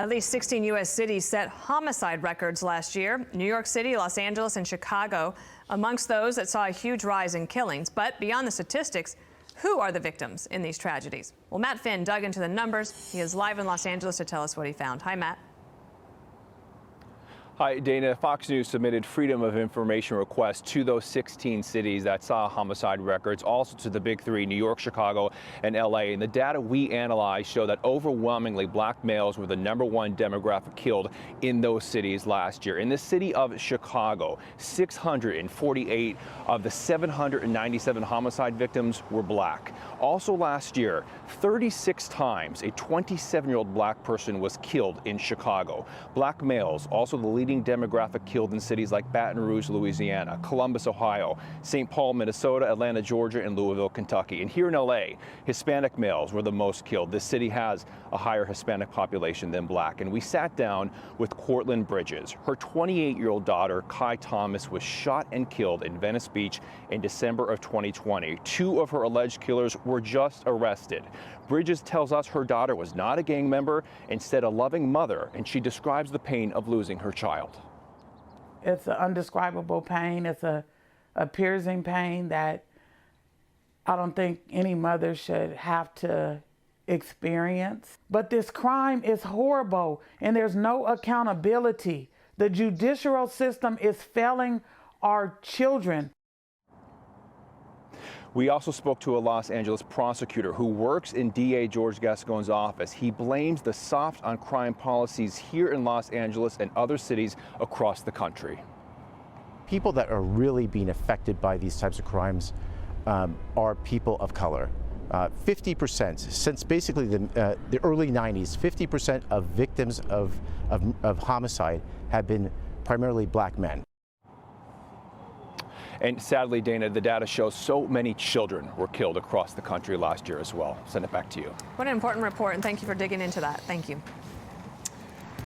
At least 16 U.S. cities set homicide records last year. New York City, Los Angeles, and Chicago amongst those that saw a huge rise in killings. But beyond the statistics, who are the victims in these tragedies? Well, Matt Finn dug into the numbers. He is live in Los Angeles to tell us what he found. Hi, Matt. Hi, Dana. Fox News submitted Freedom of Information requests to those 16 cities that saw homicide records, also to the big three, New York, Chicago, and L.A. And the data we analyzed show that overwhelmingly black males were the #1 demographic killed in those cities last year. In the city of Chicago, 648 of the 797 homicide victims were black. Also last year, 36 times a 27-year-old black person was killed in Chicago. Black males, also the leading demographic killed in cities like Baton Rouge, Louisiana, Columbus, Ohio, St. Paul, Minnesota, Atlanta, Georgia, and Louisville, Kentucky. And here in L.A., Hispanic males were the most killed. This city has a higher Hispanic population than black. And we sat down with Cortland Bridges. Her 28-year-old daughter, Kai Thomas, was shot and killed in Venice Beach in December of 2020. Two of her alleged killers were just arrested. Bridges tells us her daughter was not a gang member, instead a loving mother, and she describes the pain of losing her child. It's an undescribable pain. It's a piercing pain that I don't think any mother should have to experience. But this crime is horrible, and there's no accountability. The judicial system is failing our children. We also spoke to a Los Angeles prosecutor who works in DA George Gascon's office. He blames the soft on crime policies here in Los Angeles and other cities across the country. People that are really being affected by these types of crimes are people of color. 50%, since basically the early 90s, 50% of victims of homicide have been primarily black men. And sadly, Dana, the data shows so many children were killed across the country last year as well. Send it back to you. What an important report, and thank you for digging into that. Thank you.